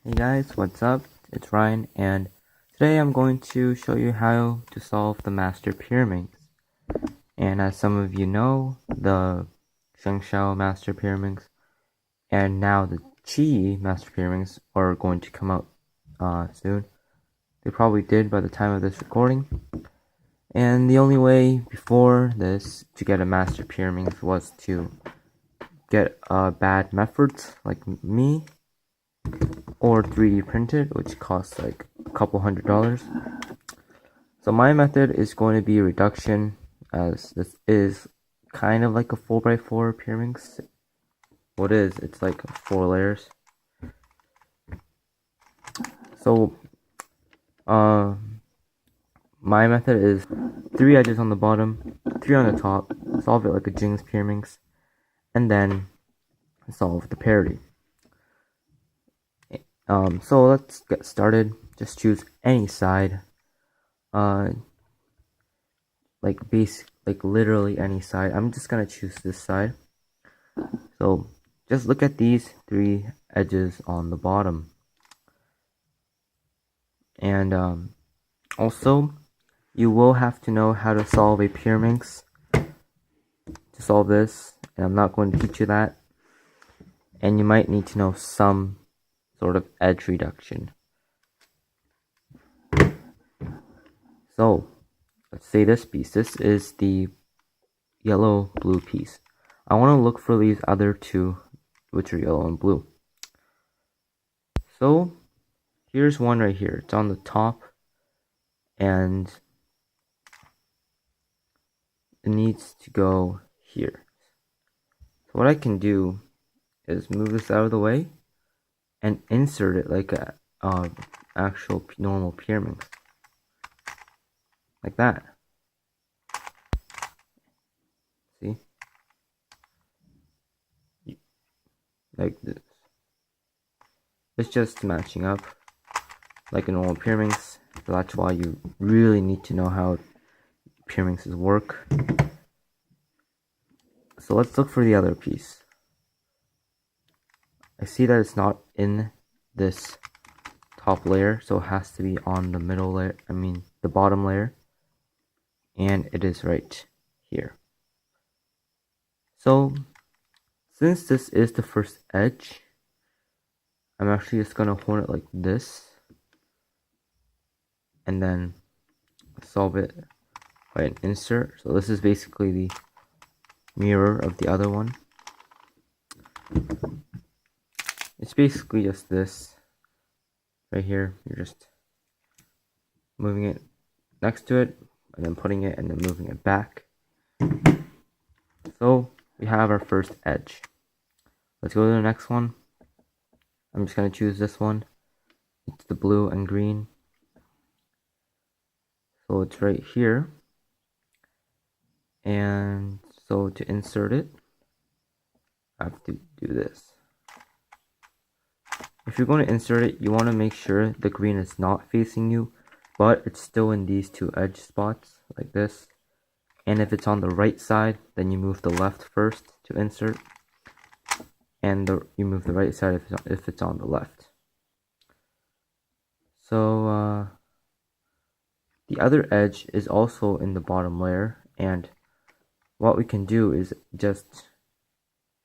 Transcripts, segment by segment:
Hey guys, what's up? It's Ryan, and today I'm going to show you how to solve the master Pyraminx. And as some of you know, the shengshou master Pyraminx and now the Qi master Pyraminx are going to come out soon. They probably did by the time of this recording. And the only way before this to get a master Pyraminx was to get bad methods like me, or 3D printed, which costs like a couple $100s. So my method is going to be reduction, as this is kind of like a 4x4 Pyraminx. What is? It's like 4 layers. So my method is 3 edges on the bottom, 3 on the top, solve it like a Jing's Pyraminx, and then solve the parity. So let's get started. Just choose any side. Like literally any side. I'm just gonna choose this side. So just look at these 3 edges on the bottom. And also, you will have to know how to solve a Pyraminx to solve this, and I'm not going to teach you that. And you might need to know some sort of edge reduction. So let's say this piece. This is the yellow blue piece. I want to look for these other two, which are yellow and blue. So here's one right here. It's on the top, and it needs to go here. So what I can do is move this out of the way and insert it like a actual normal Pyraminx, like that. See, like this. It's just matching up like a normal Pyraminx. So that's why you really need to know how Pyraminxes work. So let's look for the other piece. I see that it's not in this top layer, so it has to be on the middle layer, the bottom layer. And it is right here. So since this is the first edge, I'm actually just gonna hold it like this and then solve it by an insert. So this is basically the mirror of the other one. It's basically just this right here. You're just moving it next to it and then putting it and then moving it back. So we have our first edge. Let's go to the next one. I'm just going to choose this one. It's the blue and green. So it's right here. And so to insert it, I have to do this. If you're going to insert it, you want to make sure the green is not facing you, but it's still in these 2 edge spots, like this. And if it's on the right side, then you move the left first to insert. And you move the right side if it's on the left. So the other edge is also in the bottom layer, and what we can do is just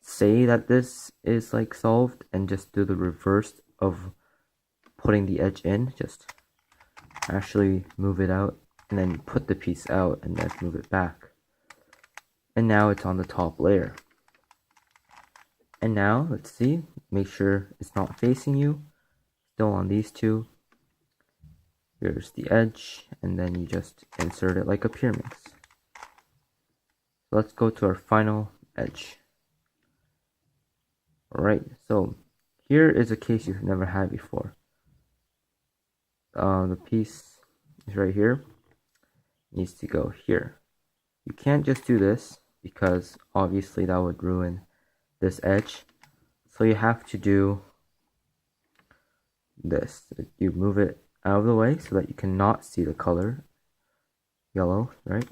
say that this is like solved and just do the reverse of putting the edge in. Just actually move it out and then put the piece out and then move it back. And now it's on the top layer. And now let's see, make sure it's not facing you. Still on these 2. Here's the edge, and then you just insert it like a Pyraminx. So let's go to our final edge. Alright, so here is a case you've never had before. The piece is right here. It needs to go here. You can't just do this because obviously that would ruin this edge. So you have to do this. You move it out of the way so that you cannot see the color yellow, right?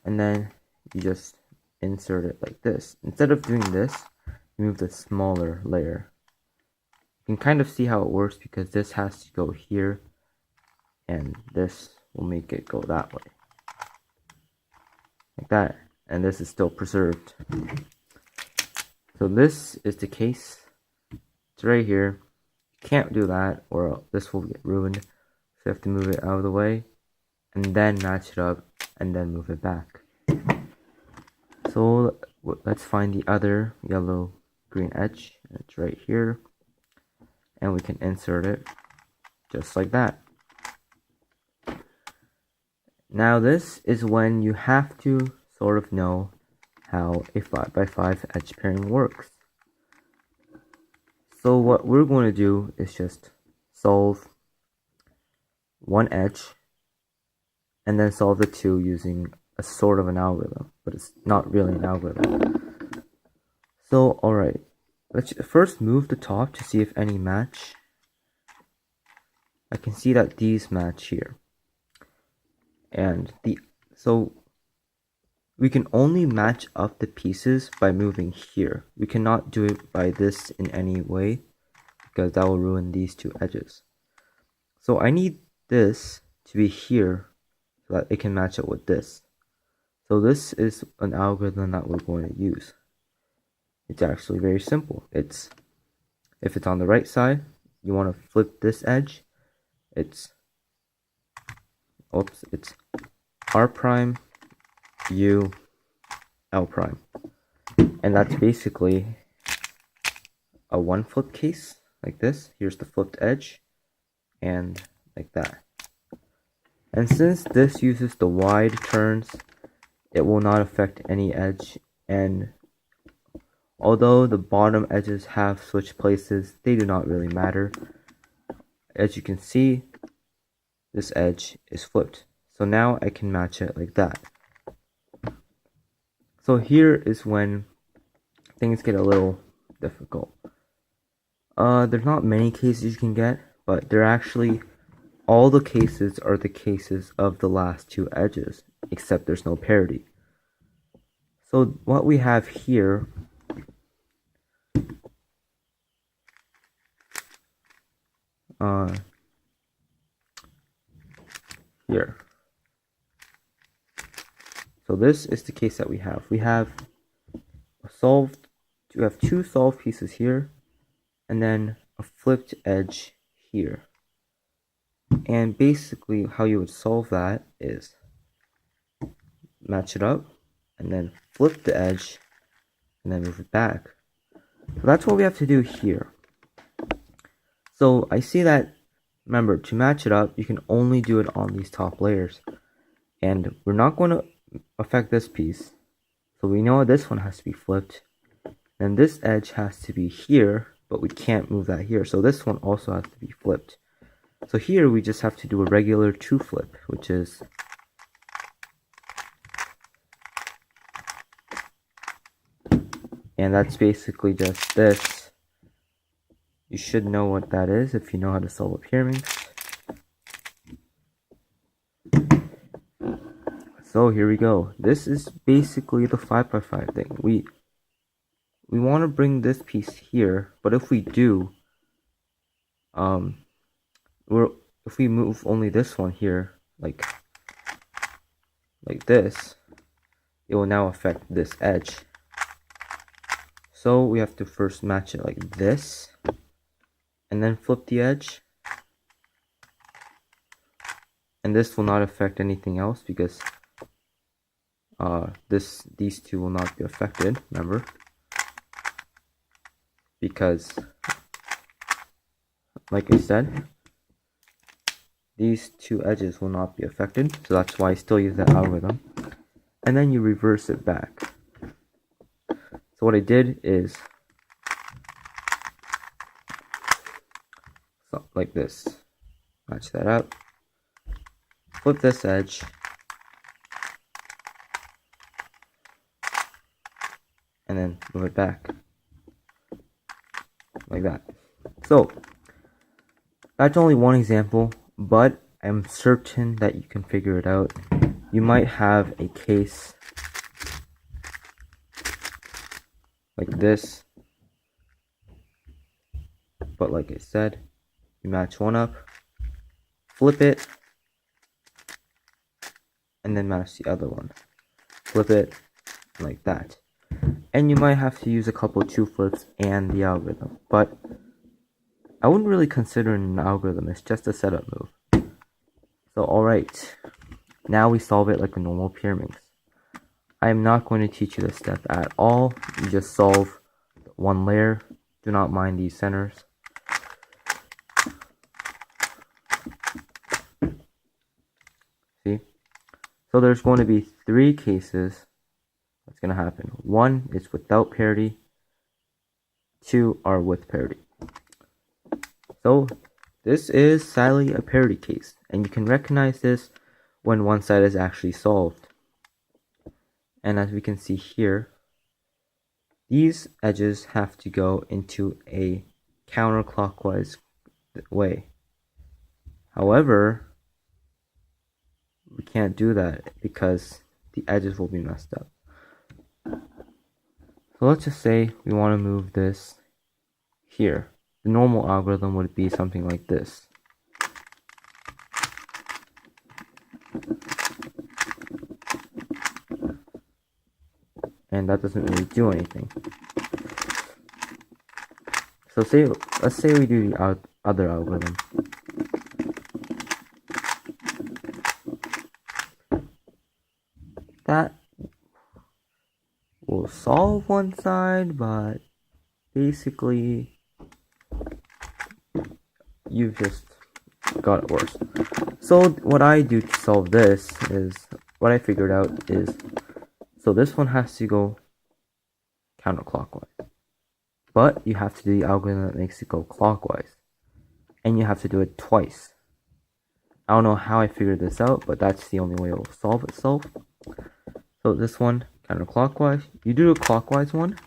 And then you just insert it like this. Instead of doing this, you move the smaller layer You can kind of see how it works because this has to go here and this will make it go that way. Like that. And this is still preserved. So this is the case. It's right here. You can't do that or this will get ruined. So you have to move it out of the way and then match it up and then move it back. So let's find the other yellow green edge. It's right here. And we can insert it just like that. Now this is when you have to sort of know how a 5x5 edge pairing works. So what we're going to do is just solve one edge and then solve the two using a sort of an algorithm, but it's not really an algorithm. So alright, let's first move the top to see if any match. I can see that these match here. And so we can only match up the pieces by moving here. We cannot do it by this in any way because that will ruin these two edges. So I need this to be here so that it can match up with this. So this is an algorithm that we're going to use. It's actually very simple. If it's on the right side, you want to flip this edge. It's R prime, U, L prime. And that's basically a one flip case, like this. Here's the flipped edge, and like that. And since this uses the wide turns, it will not affect any edge, and although the bottom edges have switched places, they do not really matter. As you can see, this edge is flipped. So now I can match it like that. So here is when things get a little difficult. There's not many cases you can get, but they're actually, all the cases are the cases of the last two edges, except there's no parity. So what we have here here. So this is the case that we have. We have two solved pieces here, and then a flipped edge here. And basically how you would solve that is match it up, and then flip the edge, and then move it back. So that's what we have to do here. So I see that, remember, to match it up, you can only do it on these top layers. And we're not going to affect this piece. So we know this one has to be flipped. And this edge has to be here, but we can't move that here. So this one also has to be flipped. So here we just have to do a regular 2 flip, which is and that's basically just this. You should know what that is if you know how to solve a Pyraminx. So here we go. This is basically the 5x5 thing. We want to bring this piece here, but if we do, if we move only this one here, like this, it will now affect this edge. So we have to first match it like this, and then flip the edge. And this will not affect anything else because these two will not be affected, remember? Because, like I said, these two edges will not be affected, so that's why I still use that algorithm. And then you reverse it back. So what I did is like this. Match that up. Flip this edge. And then move it back. Like that. So that's only one example, but I'm certain that you can figure it out. You might have a case like this, but like I said, you match one up, flip it, and then match the other one. Flip it like that. And you might have to use a couple 2 flips and the algorithm, but I wouldn't really consider it an algorithm, it's just a setup move. So alright, now we solve it like a normal Pyraminx. I am not going to teach you this step at all, you just solve one layer, do not mind these centers. See? So there's going to be 3 cases that's going to happen. 1 is without parity, 2 are with parity. So this is sadly a parity case, and you can recognize this when one side is actually solved. And as we can see here, these edges have to go into a counterclockwise way. However, we can't do that because the edges will be messed up. So let's just say we want to move this here. The normal algorithm would be something like this. And that doesn't really do anything. So let's say we do the other algorithm. That will solve one side, but basically you've just got it worse. So what I do to solve this is, what I figured out is, so this one has to go counterclockwise, but you have to do the algorithm that makes it go clockwise, and you have to do it twice. I don't know how I figured this out, but that's the only way it will solve itself. So this one, counterclockwise, you do a clockwise one,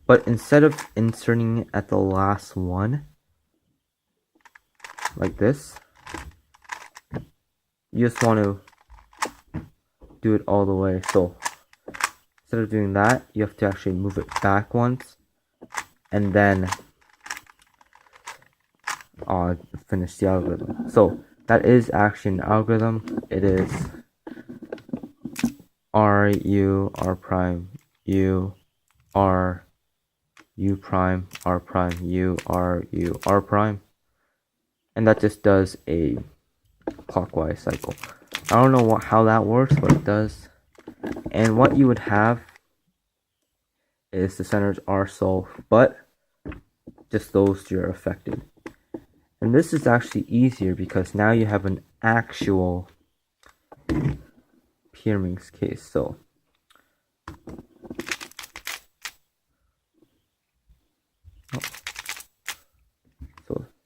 but instead of inserting it at the last one, like this, you just want to do it all the way. So instead of doing that, you have to actually move it back once, and then finish the algorithm. So that is actually an algorithm. It is R, U, R prime, U, R, U prime, R prime, U, R, U, R prime. And that just does a clockwise cycle. I don't know how that works, but it does. And what you would have is the centers are solved, but just those two are affected. And this is actually easier because now you have an actual Pyraminx case. So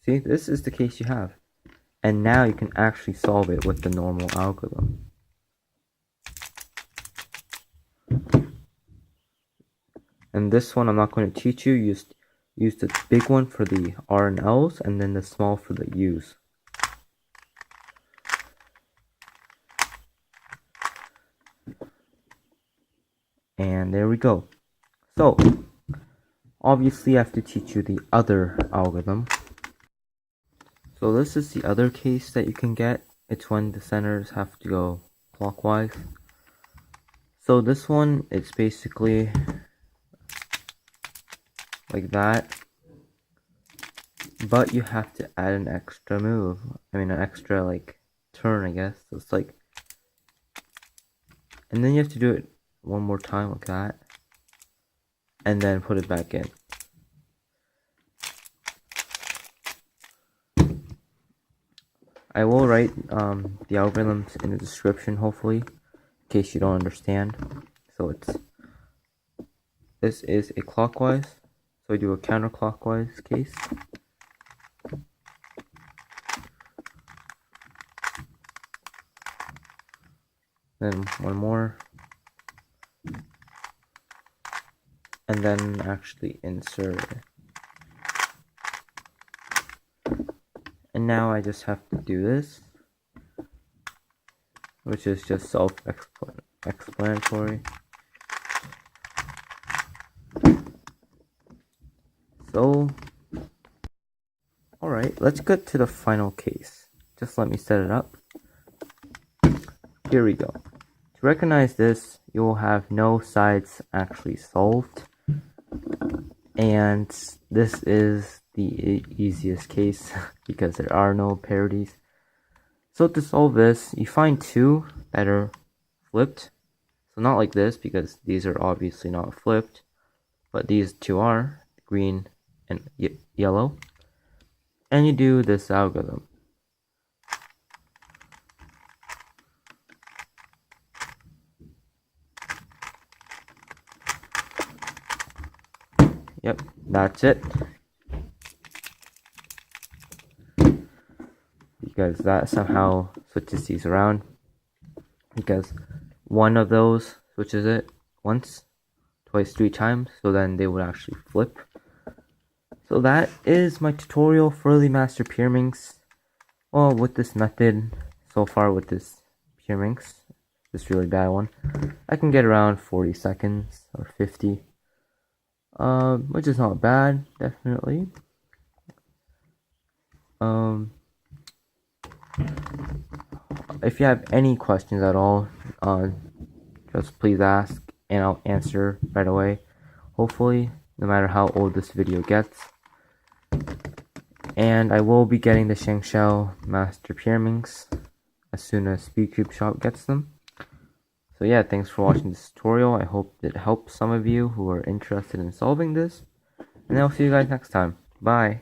see, this is the case you have. And now you can actually solve it with the normal algorithm. And this one I'm not going to teach you. Use the big one for the R and L's, and then the small for the U's. And there we go. So obviously I have to teach you the other algorithm. So this is the other case that you can get. It's when the centers have to go clockwise. So this one, it's basically like that, but you have to add an extra move. I mean, an extra like turn, I guess. So it's like, and then you have to do it one more time like that, and then put it back in. I will write the algorithms in the description, hopefully, in case you don't understand. So this is a clockwise, so I do a counterclockwise case. Then one more, and then actually insert it. And now I just have to do this, which is just self-explanatory. So, alright, let's get to the final case. Just let me set it up. Here we go. To recognize this, you will have no sides actually solved. And this is the easiest case because there are no parodies. So to solve this, you find two that are flipped. So not like this because these are obviously not flipped. But these two are, green and yellow. And you do this algorithm. Yep, that's it. Because that somehow switches these around. Because one of those switches it once, twice, 3 times, so then they would actually flip. So that is my tutorial for the Master Pyraminx. Well, with this method, so far with this Pyraminx, this really bad one, I can get around 40 seconds or 50. Which is not bad, definitely. If you have any questions at all, just please ask and I'll answer right away. Hopefully, no matter how old this video gets. And I will be getting the shengshou Master Pyraminx as soon as Speedcube Shop gets them. So yeah, thanks for watching this tutorial. I hope it helps some of you who are interested in solving this. And I'll see you guys next time. Bye.